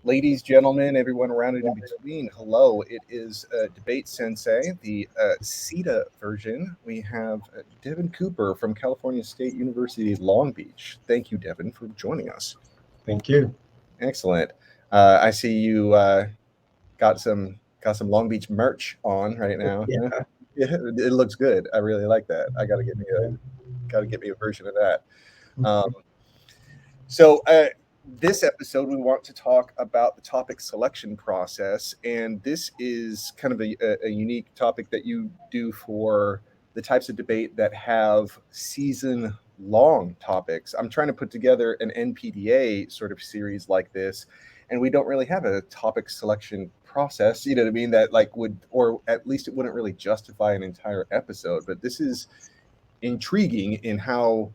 Ladies, gentlemen, everyone around and in between, hello. It is DebateSensei, the CEDA version. We have Deven Cooper from California State University, Long Beach. Thank you, Deven, for joining us. Thank you. Excellent. I see you got some Long Beach merch on right now. Yeah. It looks good. I really like that. I got to get me a version of that. So this episode, we want to talk about the topic selection process, and this is kind of a unique topic that you do for the types of debate that have season-long topics. I'm trying to put together an NPDA sort of series like this, and we don't really have a topic selection process, you know what I mean, that like would, or at least it wouldn't really justify an entire episode. But this is intriguing in how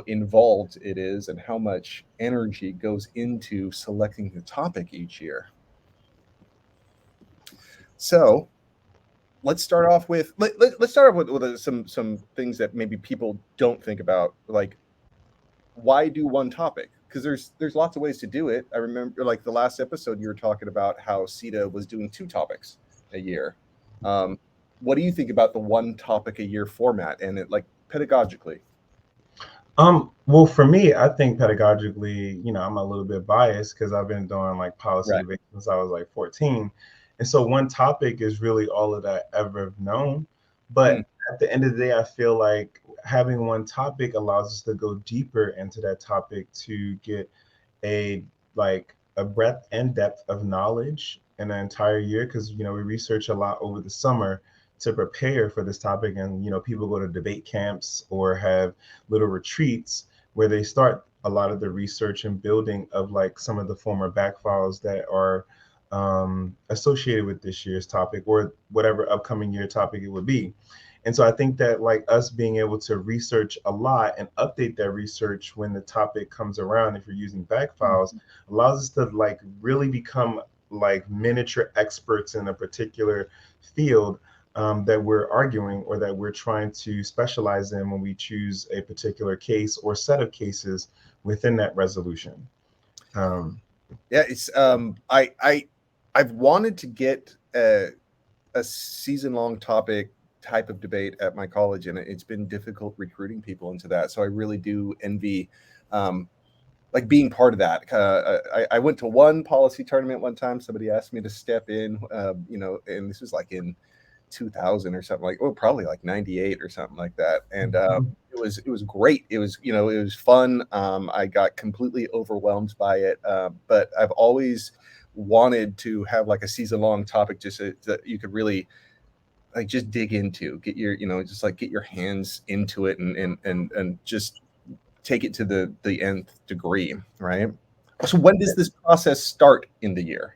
involved it is and how much energy goes into selecting the topic each year. So let's start off with some things that maybe people don't think about, like why do one topic? Because there's lots of ways to do it. I remember like the last episode you were talking about how CEDA was doing 2 topics a year. What do you think about the 1 topic a year format and it, like, pedagogically? Well, for me, I think pedagogically, I'm a little bit biased because I've been doing like policy debate since I was like 14. And so 1 topic is really all that I ever known. But at the end of the day, I feel like having 1 topic allows us to go deeper into that topic to get a breadth and depth of knowledge in an entire year. Because, we research a lot over the summer to prepare for this topic, and people go to debate camps or have little retreats where they start a lot of the research and building of like some of the former back files that are associated with this year's topic or whatever upcoming year topic it would be. And so I think that like us being able to research a lot and update that research when the topic comes around, if you're using back files, allows us to like really become like miniature experts in a particular field that we're arguing or that we're trying to specialize in when we choose a particular case or set of cases within that resolution. It's I've wanted to get a season-long topic type of debate at my college, and it's been difficult recruiting people into that. So I really do envy like being part of that. I went to 1 policy tournament one time. Somebody asked me to step in, and this was like in 2000 or something, like, probably like 98 or something like that. And it was great. It was fun. I got completely overwhelmed by it. But I've always wanted to have like a season-long topic just so that you could really like just dig into, get your just like get your hands into it and just take it to the nth degree, right? So when does this process start in the year?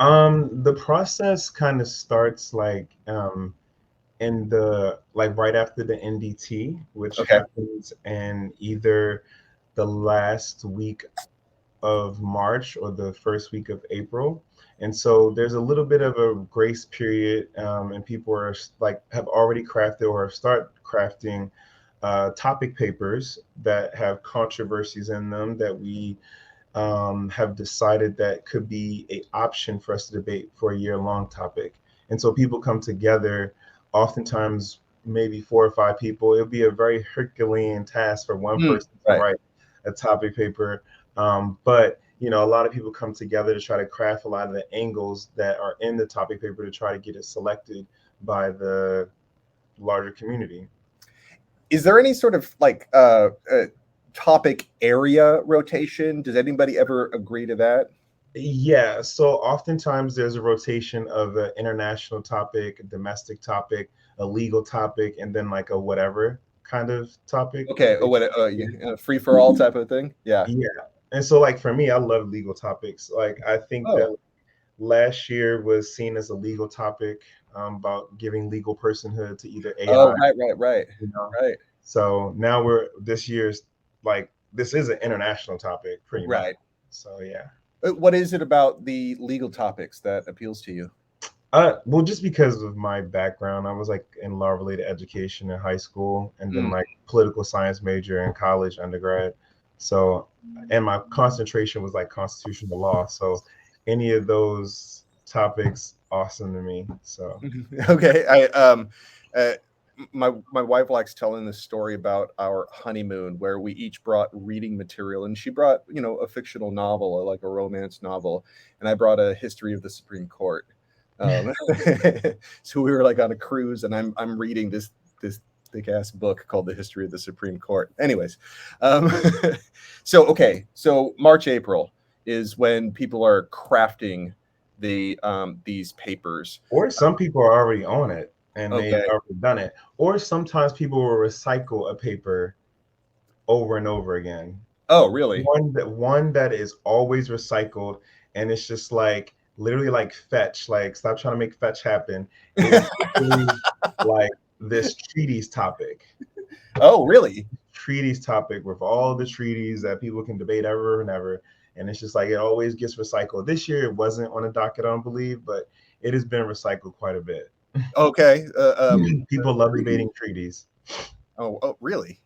The process kind of starts like in the like right after the NDT, which happens in either the last week of March or the first week of April. And so there's a little bit of a grace period, and people are like have already crafted or start crafting topic papers that have controversies in them that we have decided that could be an option for us to debate for a year-long topic. And so people come together, oftentimes maybe 4 or 5 people. It'll be a very Herculean task for one person to write a topic paper. But a lot of people come together to try to craft a lot of the angles that are in the topic paper to try to get it selected by the larger community. Is there any sort of like topic area rotation? Does anybody ever agree to that? Yeah, so oftentimes there's a rotation of an international topic, a domestic topic, a legal topic, and then like a whatever kind of topic. Okay, free for all type of thing. Yeah. And so like for me, I love legal topics. Like I think that last year was seen as a legal topic about giving legal personhood to either AI. Oh, right. Right. So now this year's like this is an international topic pretty much. So yeah. What is it about the legal topics that appeals to you? Well, just because of my background, I was like in law-related education in high school, and then like political science major in college, undergrad. So, and my concentration was like constitutional law. So, any of those topics, awesome to me. So, Okay. Uh, my wife likes telling this story about our honeymoon where we each brought reading material, and she brought, a fictional novel, like a romance novel, and I brought a history of the Supreme Court. Um, so we were like on a cruise, and I'm reading this thick ass book called The History of the Supreme Court. Anyways, um, so March April is when people are crafting these papers. or some people are already on it and they've Okay. already done it. Or sometimes people will recycle a paper over and over again. Oh, really? One that is always recycled, and it's just like literally like fetch, like stop trying to make fetch happen. Is literally like this treaties topic. Oh, really? Treaties topic with all the treaties that people can debate ever and ever. And it's just like it always gets recycled. This year it wasn't on the docket, I don't believe, but it has been recycled quite a bit. Okay. People love Treaty. debating treaties. Oh, really?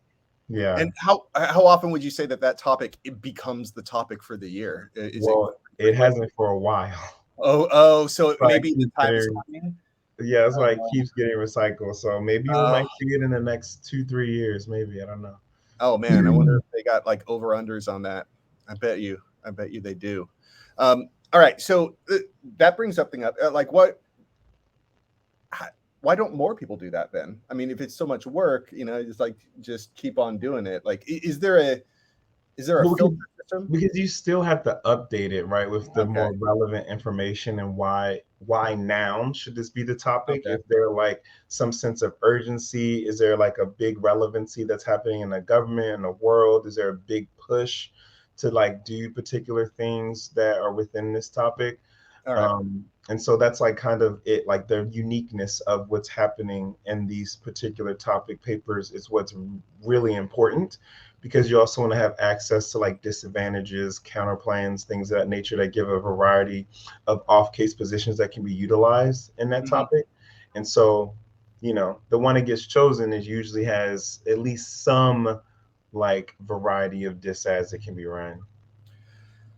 Yeah. And how often would you say that topic it becomes the topic for the year? Is it Well, it frequent? hasn't for a while. So So I maybe the keep time is getting, coming. yeah, that's why it keeps getting recycled. So maybe we Uh, might see it in the next 2, 3 years. Maybe I don't know. oh man, I wonder if they got like over unders on that. I bet you they do. All right, so that brings something up. Like why don't more people do that then? I mean, if it's so much work, it's like just keep on doing it. Like, is there a Well, filter system? because you still have to update it, right, with the Okay, more relevant information and why now should this be the topic? okay, Is there like some sense of urgency? Is there like a big relevancy that's happening in the government, in the world? Is there a big push to like do particular things that are within this topic? all right. And so that's like kind of it, like the uniqueness of what's happening in these particular topic papers is what's really important, because you also want to have access to like disadvantages, counterplans, things of that nature that give a variety of off case positions that can be utilized in that Mhm. topic. And so, the one that gets chosen is usually has at least some like variety of disads that can be run.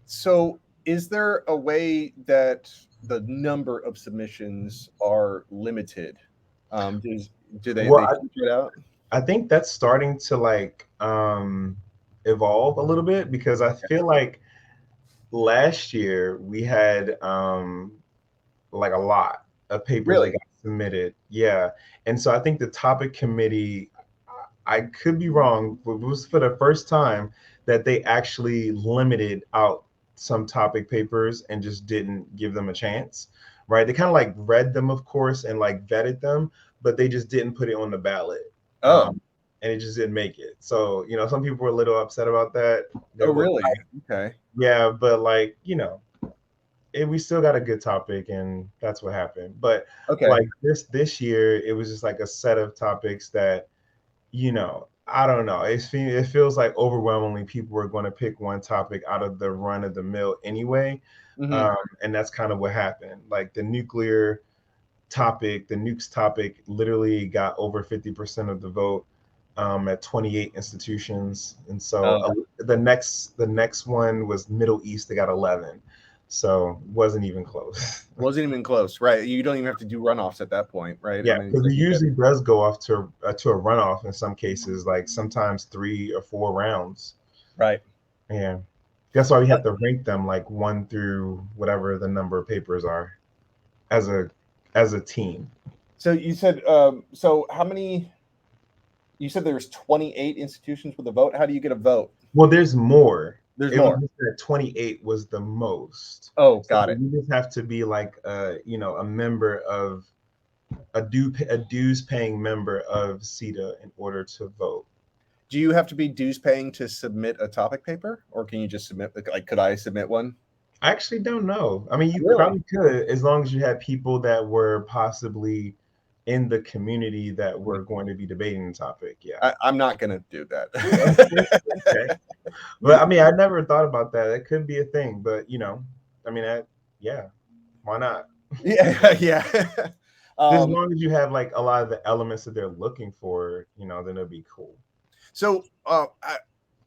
So, is there a way that the number of submissions are limited? Does do they Well, they figure it out? I think that's starting to like evolve a little bit, because I Okay. feel like last year we had like a lot of papers that Really? got submitted. Yeah. And so I think the topic committee, I could be wrong, but it was for the first time that they actually limited out some topic papers and just didn't give them a chance. Right. They kind of like read them, of course, and like vetted them, but they just didn't put it on the ballot. Oh. And it just didn't make it. So, some people were a little upset about that. They Oh, were really? Okay. yeah, but like, we still got a good topic, and that's what happened. But Okay. like this year, it was just like a set of topics that, I don't know. It feels like overwhelmingly people were going to pick one topic out of the run of the mill anyway, Mhm. and that's kind of what happened. Like the nukes topic, literally got over 50% of the vote at 28 institutions, and so Oh, the next one was Middle East. They got 11, so wasn't even close. wasn't even close, right? You don't even have to do runoffs at that point, right? I Yeah, mean, it's because like it you get usually does go off to a runoff in some cases, like sometimes 3 or 4 rounds. right. Yeah, that's why we have to rank them like one through whatever the number of papers are as a team. So you said, so how many? You said there's 28 institutions with a vote. How do you get a vote? Well, there's more. There's It was more. just that 28 was the most. Oh, So got it. you just have to be like a member of a dues paying member of CEDA in order to vote. Do you have to be dues paying to submit a topic paper, or can you just submit? Like, could I submit one? I actually don't know. I mean, you Really? probably could, as long as you had people that were possibly in the community that were going to be debating the topic. Yeah. I'm not gonna do Okay. that. Okay. But I mean, I never thought about that. It could be a thing, but I mean, yeah, why not? Yeah, yeah. Just as um, long as you have like a lot of the elements that they're looking for, then it'll be cool. so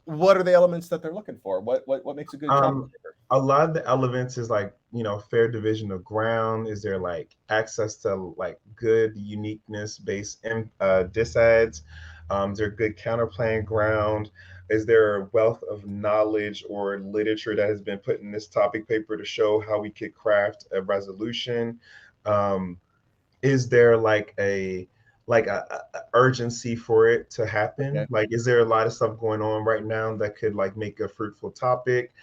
what are the elements that they're looking for? What makes a good topic Um, paper? a lot of the elements is like, fair division of ground. Is there like access to like good uniqueness based disads? Is there good counterplaying ground? Is there a wealth of knowledge or literature that has been put in this topic paper to show how we could craft a resolution? Um, is there like a urgency for it to happen? Okay. Like, is there a lot of stuff going on right now that could like make a fruitful topic?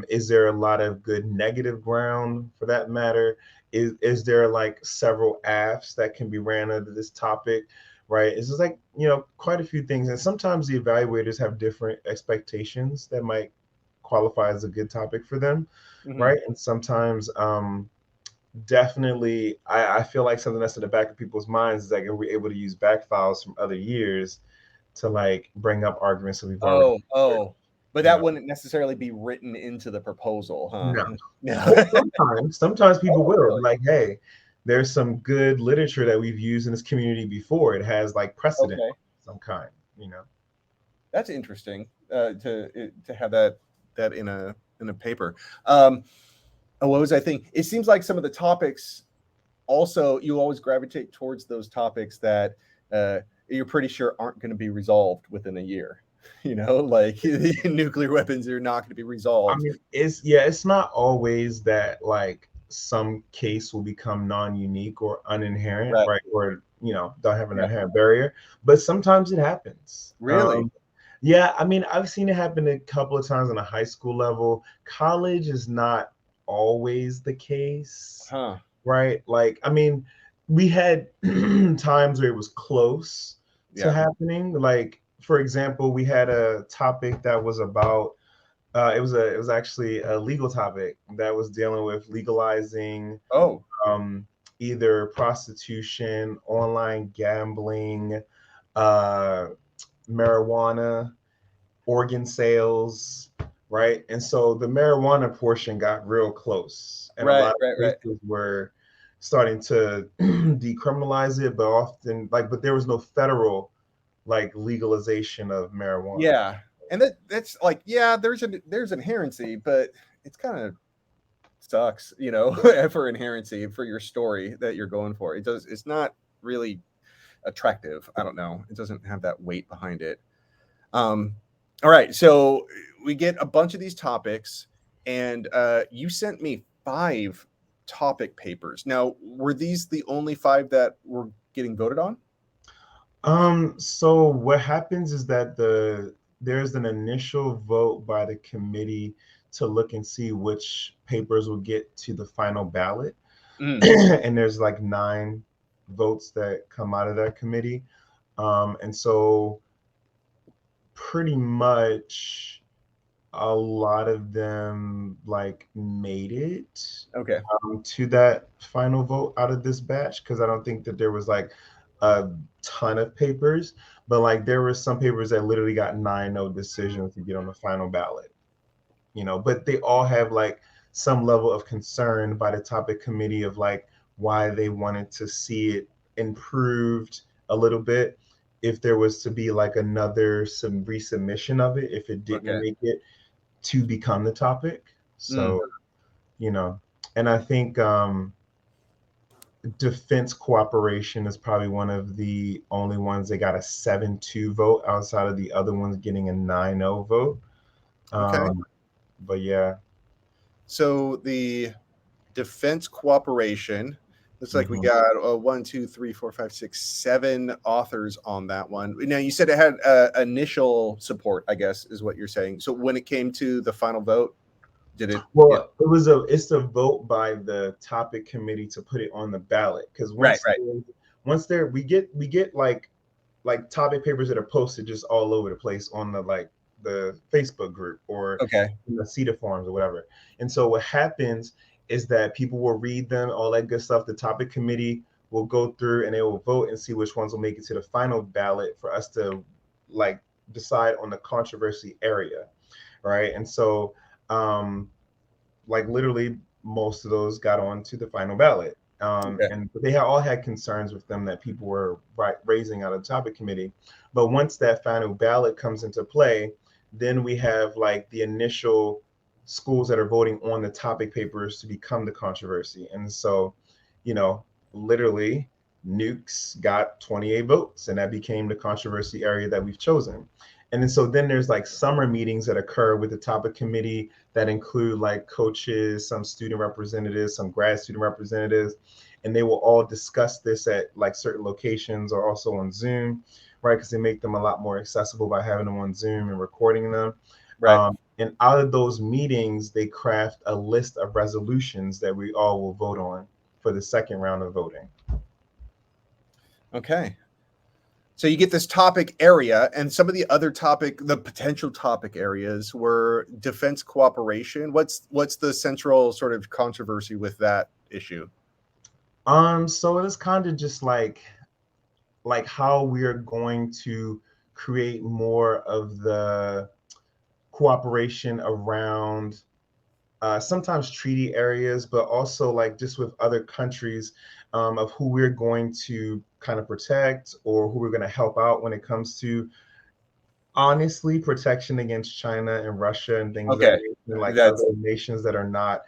Is there a lot of good negative ground for that matter? Is there like several AFs that can be ran under this topic? Right. It's just like, quite a few things. And sometimes the evaluators have different expectations that might qualify as a good topic for them. Hmm. Right. And sometimes definitely I feel like something that's in the back of people's minds is like, are we able to use back files from other years to like bring up arguments that we've already heard, Oh, but you that know? wouldn't necessarily be written into the proposal, huh? No. No. Well, sometimes people Oh, will be really? like, hey, there's some good literature that we've used in this community before. It has like precedent Okay, of some kind. that's interesting to have that in a paper. Um, what was I thinking? It seems like some of the topics also you always gravitate towards those topics that you're pretty sure aren't going to be resolved within a year. Like nuclear weapons are not going to be I resolved. mean, it's not always that like some case will become non-unique or uninherent, Right. right? Or don't have an Yeah. inherent barrier, but sometimes it happens. Really? Yeah, I mean, I've seen it happen a couple of times on a high school level. College is not always the case, Huh. right? Like, I mean, we had times where it was close to Yeah. happening. Like, for example, we had a topic that was about it was actually a legal topic that was dealing with legalizing Oh. um, either prostitution, online gambling, uh, marijuana, organ sales, right? And so the marijuana portion got real close, and a Right. lot Right. of Right. places were starting to decriminalize it, but often but there was no federal like legalization of marijuana. Yeah. And that's like, yeah, there's inherency, but it's kind of sucks, for inherency for your story that you're going for. It's not really attractive. I don't know. It doesn't have that weight behind it. Um, all right. So we get a bunch of these topics, and you sent me 5 topic papers. Now, were these the only 5 that were getting voted on? So what happens is that there's an initial vote by the committee to look and see which papers will get to the final ballot. Mm, And there's like 9 votes that come out of that committee. And so pretty much a lot of them like made it okay. to that final vote out of this batch, because I don't think that there was like a ton of papers, but like there were some papers that literally got 9-0 decisions to get on the final ballot. But they all have like some level of concern by the topic committee of like why they wanted to see it improved a little bit, if there was to be like another some resubmission of it if it didn't Okay. make it to become the topic. Mm, So, you know, and I think defense cooperation is probably one of the only ones that got a 7-2 vote outside of the other ones getting a 9-0 vote. okay. But yeah. So the defense cooperation looks like we Mhm. got 1, 2, 3, 4, 5, 6, 7 authors on that one. Now you said it had initial support, I guess, is what you're saying. So when it came to the final vote, did it get Well, it's a vote by the topic committee to put it on the ballot, because right? Right. once there we get like topic papers that are posted just all over the place on the Facebook group or Okay. in the CEDA forums or whatever. And so what happens is that people will read them, all that good stuff. The topic committee will go through and they will vote and see which ones will make it to the final ballot for us to like decide on the controversy area, right? And so um like literally most of those got on to the final ballot. Okay. And they all had concerns with them that people were raising out of the topic committee. But once that final ballot comes into play, Then we have like the initial schools that are voting on the topic papers to become the controversy. And so, you know, literally nukes got 28 votes and that became the controversy area that we've chosen. And then there's like summer meetings that occur with the topic committee that include like coaches, some student representatives, some grad student representatives, and they will all discuss this at like certain locations or also on Zoom, right? Because they make them a lot more accessible by having them on Zoom and recording them. Right. And out of those meetings, they craft a list of resolutions that we all will vote on for the second round of voting. Okay. So you get this topic area, and some of the potential topic areas were defense cooperation. What's the central sort of controversy with that issue? So it is kind of just like how we're going to create more of the cooperation around sometimes treaty areas, but also like just with other countries, of who we're going to kind of protect or who we're going to help out when it comes to honestly protection against China and Russia and things of that Okay. nature, like That's other nations that are not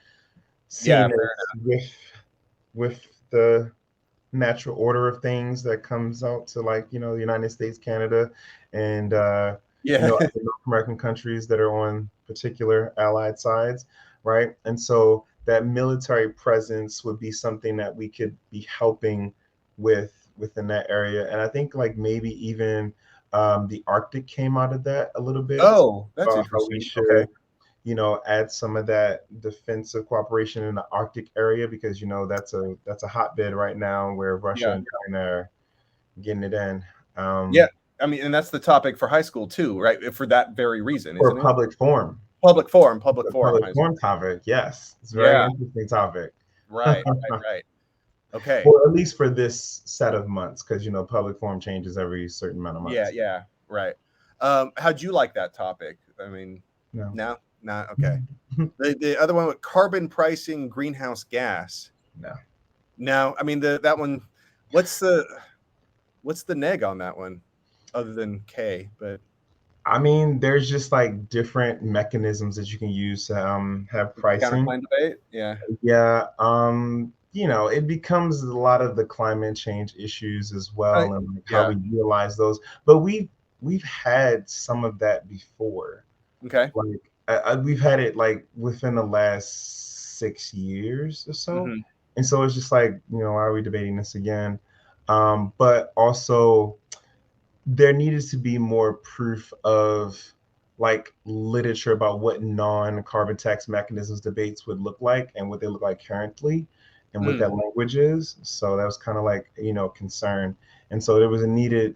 yeah, seen as with the natural order of things that comes out to, like, you know, the United States, Canada, and yeah. other North American countries that are on particular allied sides, right? And so that military presence would be something that we could be helping within that area. And I think like maybe even the Arctic came out of that a little bit, Oh, that's about how we interesting. Okay. should, you know, add some of that defensive cooperation in the Arctic area, because you know that's a hotbed right now where Russia Yeah. and China are getting it in. Yeah. I mean, and that's the topic for high school too, right? For that very reason, For isn't it? public forum, Public forum, the high public school. forum topic, yes, it's a very Yeah. interesting topic. Right. Right. Okay. Well, at least for this set of months, because you know public forum changes every certain amount of Yeah. months. Yeah. Right. How'd you like that topic? I mean, No. no, not okay. The other one with carbon pricing, greenhouse gas. No. No, I mean that one. What's the neg on that one, other than K? But I mean, there's just like different mechanisms that you can use to have pricing. counterclaim debate. Yeah. Yeah, you know, it becomes a lot of the climate change issues as well, and like how Yeah. we utilize those. But we've had some of that before. Okay. Like we've had it like within the last 6 years or so, Hmm. and so it's just like, you know, why are we debating this again? But also there needed to be more proof of like literature about what non-carbon tax mechanisms debates would look like and what they look like currently and what Mm. that language is. So that was kind of like, you know, concern. And so there was a needed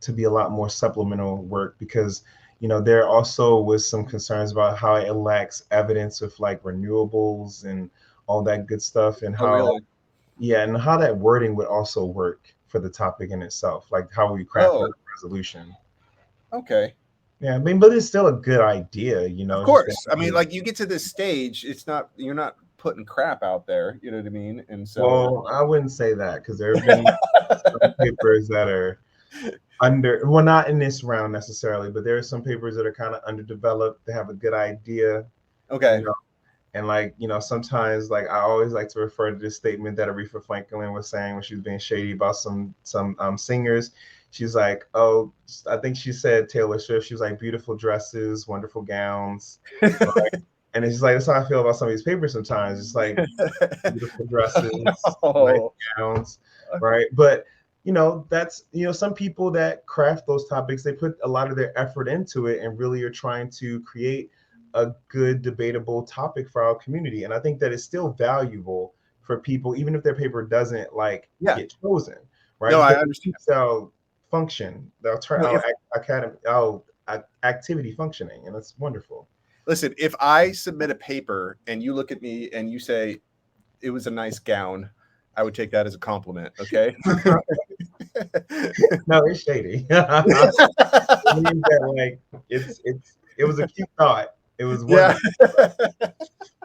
to be a lot more supplemental work, because you know there also was some concerns about how it lacks evidence with like renewables and all that good stuff, and Oh, how, really? yeah, and how that wording would also work for the topic in itself, like how we crafted a Oh, resolution. okay. Yeah, I mean, but it's still a good idea, you Of know, just to course. I mean, have, like you get to this stage, you're not putting crap out there. You know what I mean? And so, well, I wouldn't say that, because there have been some papers that are well, not in this round necessarily, but there are some papers that are kind of underdeveloped. They have a good idea, you okay. know, and like, you know, sometimes like I always like to refer to this statement that Aretha Franklin was saying when she was being shady about some singers. She's like, oh, I think she said Taylor Swift. She was like, beautiful dresses, wonderful gowns, right? And it's just like that's how I feel about some of these papers sometimes. It's like beautiful dresses, nice Oh, gowns, right? But you know, that's, you know, some people that craft those topics, they put a lot of their effort into it and really are trying to create a good debatable topic for our community. And I think that it's still valuable for people, even if their paper doesn't like yeah. get chosen, right? No, I Because it understand. keeps our function, No, if our activity functioning, and that's wonderful. listen, if I submit a paper and you look at me and you say it was a nice gown, I would take that as a compliment. Okay. No, it's shady. It means that like it was a cute thought. It was Yeah. wonderful.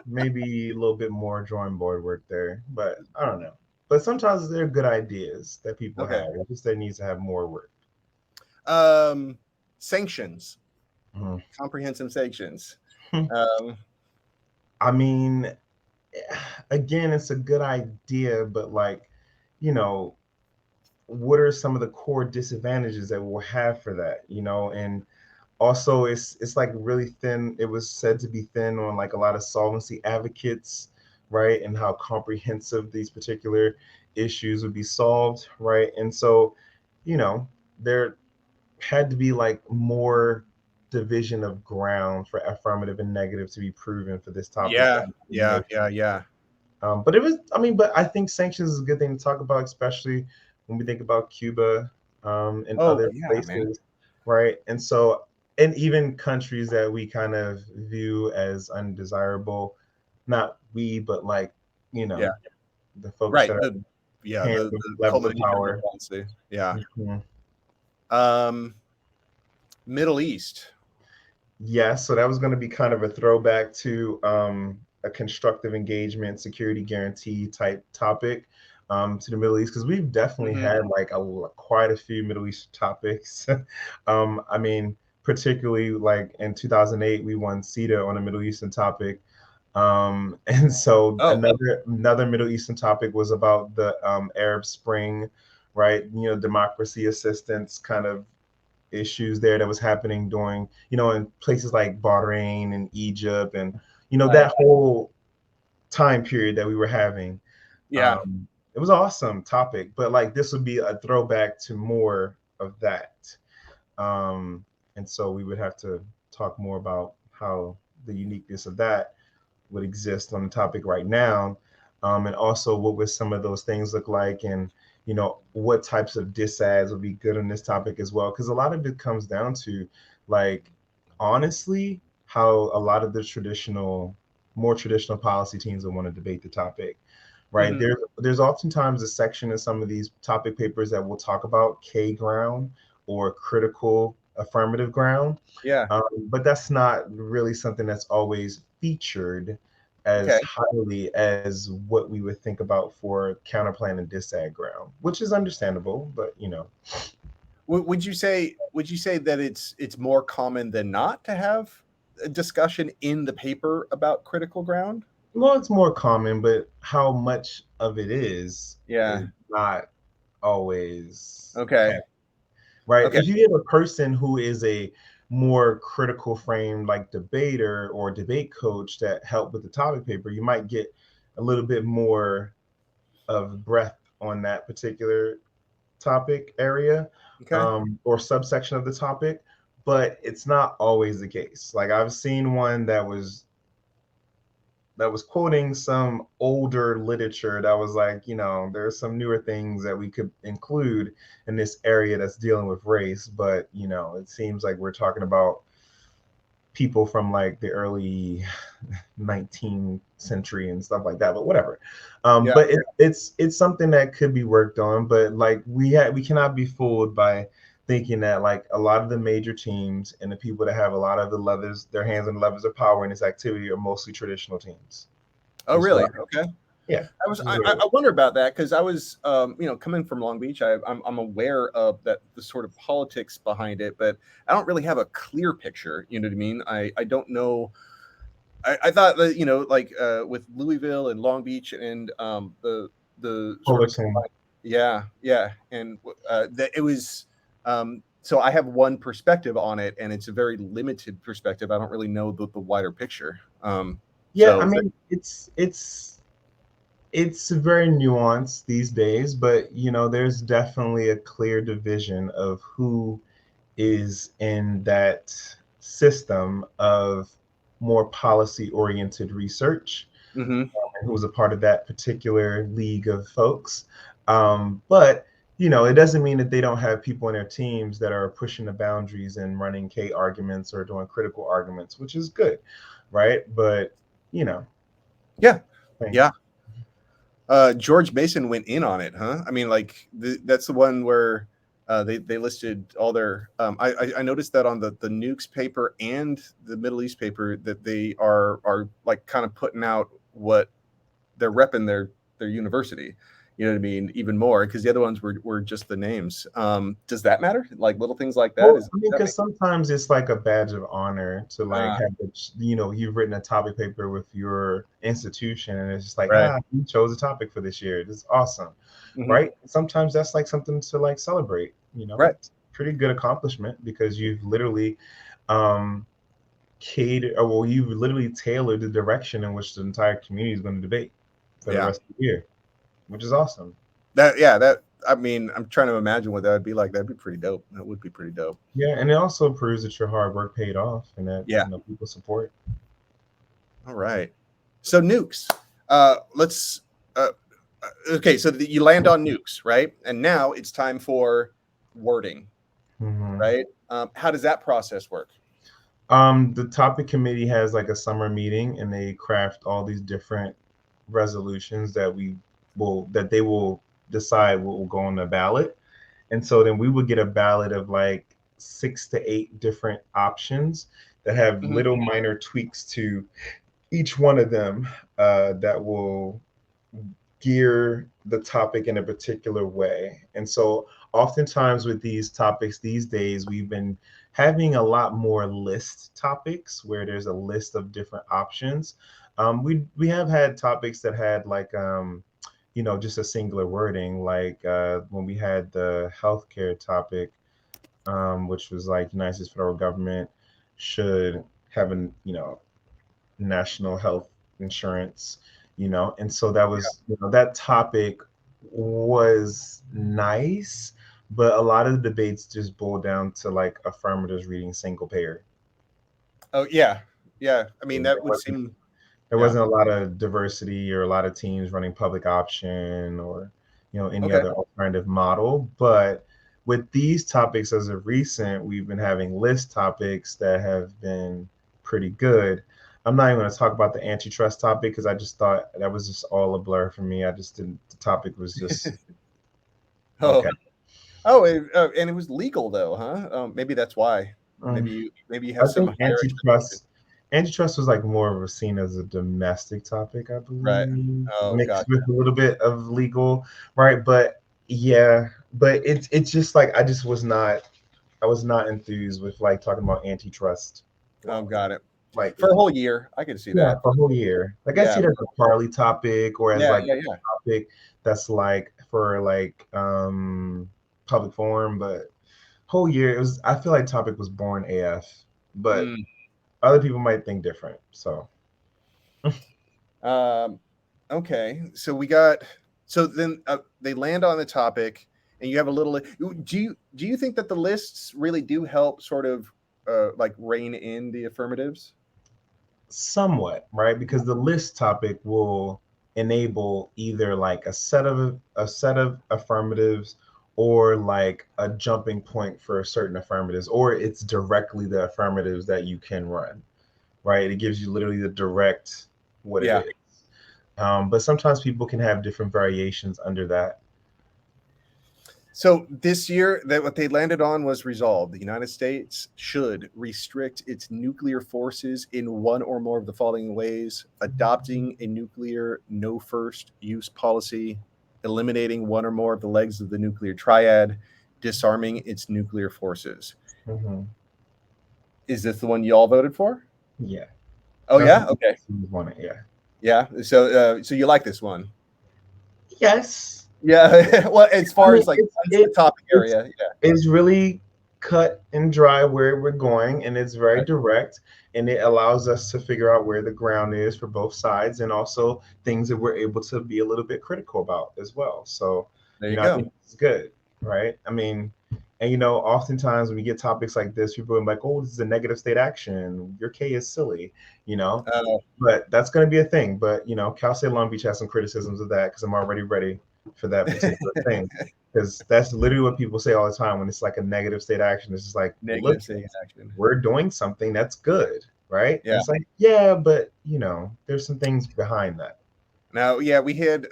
Maybe a little bit more drawing board work there, but I don't know. But sometimes there are good ideas that people Okay. have. It just, they needs to have more work. Um, sanctions. comprehensive sanctions. Mhm. Um, I mean, again, it's a good idea, but like, you know, what are some of the core disadvantages that we'll have for that, and also it's like really thin. It was said to be thin on like a lot of solvency advocates, right, and how comprehensive these particular issues would be solved, right. And so, there had to be like more division of ground for affirmative and negative to be proven for this topic to yeah, actually yeah, make. yeah, yeah. But it was, I mean, but I think sanctions is a good thing to talk about, especially when we think about Cuba, and Oh, other yeah, man. places, right? And so, and even countries that we kind of view as undesirable, not we, but like, you Yeah, know, the folks right. that are Yeah, hands the with levels of culmination of the power. policy. Yeah. Mhm. Um, Middle East. Yes, so that was going to be kind of a throwback to a constructive engagement, security guarantee type topic, to the Middle East, because we've definitely Mhm. had like quite a few Middle East topics. I mean, particularly like in 2008, we won CEDA on a Middle Eastern topic. And so Oh, another Middle Eastern topic was about the Arab Spring, right? Democracy assistance kind of issues there that was happening during, in places like Bahrain and Egypt, and right. that whole time period that we were having. Yeah. It was an awesome topic, but like this would be a throwback to more of that. Um, and so we would have to talk more about how the uniqueness of that would exist on the topic right now, and also what would some of those things look like, and what types of disads would be good on this topic as well, because a lot of it comes down to, like, honestly, how a lot of the more traditional policy teams will want to debate the topic, right? Mhm. There's oftentimes a section in some of these topic papers that will talk about K ground or critical affirmative ground, Yeah. but that's not really something that's always featured Okay. as highly as what we would think about for counterplan and disag ground, which is understandable, but Would you say that it's more common than not to have a discussion in the paper about critical ground? well, it's more common, but how much of it is Yeah. not always Okay. happening, right? Okay. If you get a person who is a more critical frame like debater or debate coach that help with the topic paper, you might get a little bit more of breadth on that particular topic area, Okay. or subsection of the topic, but it's not always the case. Like I've seen one that was quoting some older literature that was like, there's some newer things that we could include in this area that's dealing with race, but it seems like we're talking about people from like the early 19th century and stuff like that, but whatever. Yeah. But it's something that could be worked on, but like we cannot be fooled by thinking that like a lot of the major teams and the people that have a lot of the levers, their hands on the levers of power in this activity, are mostly traditional teams. Oh, That's what really? Okay. yeah, I was this is I, what I it is. I wonder about that because I was coming from Long Beach. I'm aware of that the sort of politics behind it, but I don't really have a clear picture. You know what I mean? I don't know. I thought that like with Louisville and Long Beach and the sort of Fullerton. yeah, yeah, and that it was so I have one perspective on it, and it's a very limited perspective. I don't really know the wider picture. Yeah, I So mean it's very nuanced these days, but there's definitely a clear division of who is in that system of more policy oriented research, mhm. and who was a part of that particular league of folks. But it doesn't mean that they don't have people in their teams that are pushing the boundaries and running K arguments or doing critical arguments, which is good, right? But you know, Yeah, thing. yeah. George Mason went in on it, huh? I mean, like that's the one where they listed all their. I noticed that on the nukes paper and the Middle East paper that they are like kind of putting out what they're repping their university. You know what I mean? Even more, because the other ones were just the names. Does that matter? Like little things like that? Well, Is I mean, that because sometimes it's like a badge of honor to like uh, have you've written a topic paper with your institution, and it's just like, right? you chose a topic for this year. This is awesome, Hmm. right? Sometimes that's like something to like celebrate. Right. It's a pretty good accomplishment because you've literally um, catered, or well, you've literally tailored the direction in which the entire community is going to debate for the Yeah. rest of the year, which is awesome. That I mean, I'm trying to imagine what that would be like. That'd be pretty dope. That would be pretty dope. Yeah, and it also proves that your hard work paid off and that Yeah. people support. All right. So nukes. Let's. Okay. So you land on nukes, right? And now it's time for wording, Mhm. right? How does that process work? The topic committee has like a summer meeting and they craft all these different resolutions that they will decide what will go on the ballot. And so then we would get a ballot of like 6 to 8 different options that have Mhm. little minor tweaks to each one of them that will gear the topic in a particular way. And so, oftentimes with these topics these days, we've been having a lot more list topics where there's a list of different options. We have had topics that had like just a singular wording, like when we had the healthcare topic, which was like United States federal government should have an national health insurance, and so that was, that topic was nice, but a lot of the debates just boiled down to like affirmatives reading single payer. Oh yeah, yeah. I mean, There that would wasn't seem. there Yeah. wasn't a lot of diversity or a lot of teams running public option or any Okay. other alternative model. But with these topics as of recent, we've been having list topics that have been pretty good. I'm not even going to talk about the antitrust topic because I just thought that was just all a blur for me. I just didn't. The topic was just Oh. okay. Oh, and it was legal though, huh? Maybe that's why. Um, Maybe you I have some think higher expectations. antitrust was like more of a seen as a domestic topic, I Right. believe, Oh, mixed gotcha. with a little bit of legal, right? But yeah, but it's just like I was not enthused with like talking about antitrust Oh, laws. got it. Like For a whole year, I can see yeah, that. for a whole year. Like I Yeah. see it as a parley topic or as Yeah. like Yeah. Yeah. a topic that's like for like public forum, but whole year it was, I feel like topic was boring AF. But Mm. other people might think different. So Um. Okay. So we got. So then they land on the topic, and you have a little. Do you think that the lists really do help sort of like rein in the affirmatives? somewhat, right? Because the list topic will enable either like a set of affirmatives or like a jumping point for certain affirmatives, or it's directly the affirmatives that you can run, right? It gives you literally the direct what it Yeah. is. But sometimes people can have different variations under that. So this year, that what they landed on was resolved. The United States should restrict its nuclear forces in one or more of the following ways: adopting a nuclear no first use policy, eliminating one or more of the legs of the nuclear triad, disarming its nuclear forces. Hmm. Is this the one you all voted for? Yeah, Oh that's yeah, what okay, you want it. Yeah. yeah. So you like this one? Yes. Yeah. Well, as I far mean, as like that's the topic it's area, yeah, it's really cut and dry where we're going, and it's very right. direct, and it allows us to figure out where the ground is for both sides, and also things that we're able to be a little bit critical about as well. So, There you I go. think it's good, right? I mean, and oftentimes when we get topics like this, people are like, "Oh, this is a negative state action. Your K is silly," you know. Uh, But that's going to be a thing. But Cal State Long Beach has some criticisms of that because I'm already ready for that particular thing. Because that's literally what people say all the time when it's like a negative state action. It's just like, well, look, Negative state action. we're doing something that's good, right? And Yeah. it's like, yeah, but there's some things behind that. Now, yeah, we had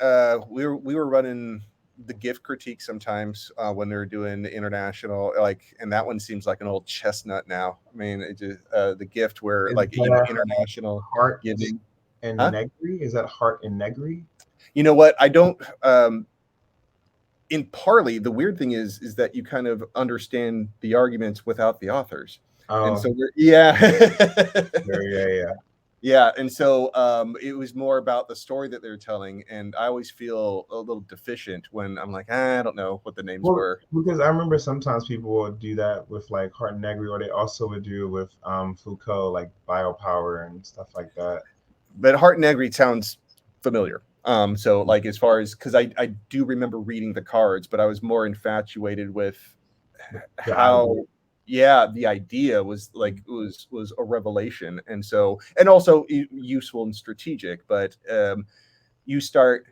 we were running the gift critique sometimes when they're doing the international, like, and that one seems like an old chestnut now. I mean, it just the gift where Is like that international Heart giving, and huh? Negri? Is that Heart and Negri? You know what? I don't. in partly the weird thing is that you kind of understand the arguments without the authors, and Oh, so yeah. yeah, yeah. Yeah, and so it was more about the story that they're telling, and I always feel a little deficient when I'm like, I don't know what the names Well, were. because I remember sometimes people will do that with like Heart and Negri, or they also would do with Foucault, like biopower and stuff like that. But Heart and Negri sounds familiar. So like as far as because I do remember reading the cards, but I was more infatuated with The idea. how the idea was like was a revelation, and so and also useful and strategic. But you start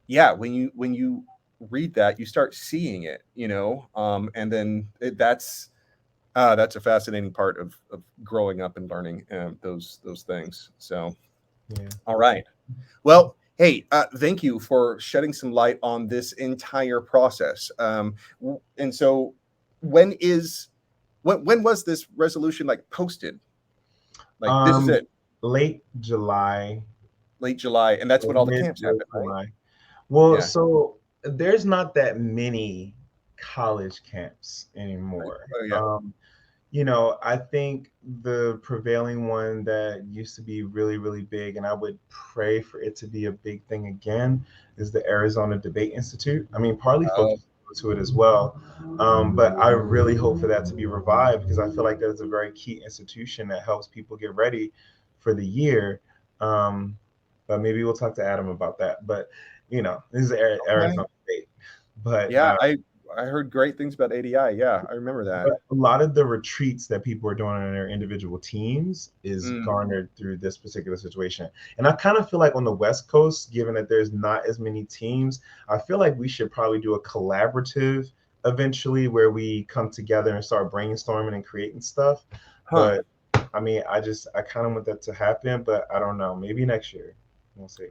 when you read that you start seeing it, and then that's a fascinating part of growing up and learning those things. So Yeah. all right. Well, hey, thank you for shedding some light on this entire process. And so, when is when was this resolution like posted? Like this is Um, it, Late July, late July, and that's or when all the mid camps late happen, right? July. Well, Yeah. so there's not that many college camps Right. anymore. Oh yeah. I think the prevailing one that used to be really, really big, and I would pray for it to be a big thing again, is the Arizona Debate Institute. I mean, partly Oh, focused to it as well, but I really hope for that to be revived because I feel like that's a very key institution that helps people get ready for the year. Um, but maybe we'll talk to Adam about that. But this is okay. Arizona State. But Yeah, I heard great things about ADI. Yeah, I remember that. but a lot of the retreats that people are doing on their individual teams is Mm, garnered through this particular situation. And I kind of feel like on the West Coast, given that there's not as many teams, I feel like we should probably do a collaborative eventually where we come together and start brainstorming and creating stuff. huh. But I mean, I kind of want that to happen, but I don't know. Maybe next year. We'll see.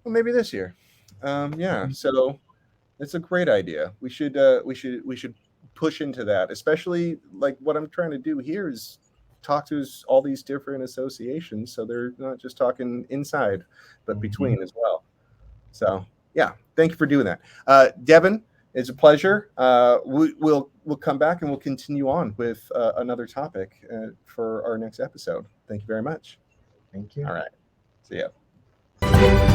Well, maybe this year. Yeah. So it's a great idea. We should push into that, especially like what I'm trying to do here is talk to all these different associations, so they're not just talking inside, but Mhm. between as well. So yeah, thank you for doing that, Devin. It's a pleasure. We'll come back and we'll continue on with another topic for our next episode. Thank you very much. Thank you. All right. See ya.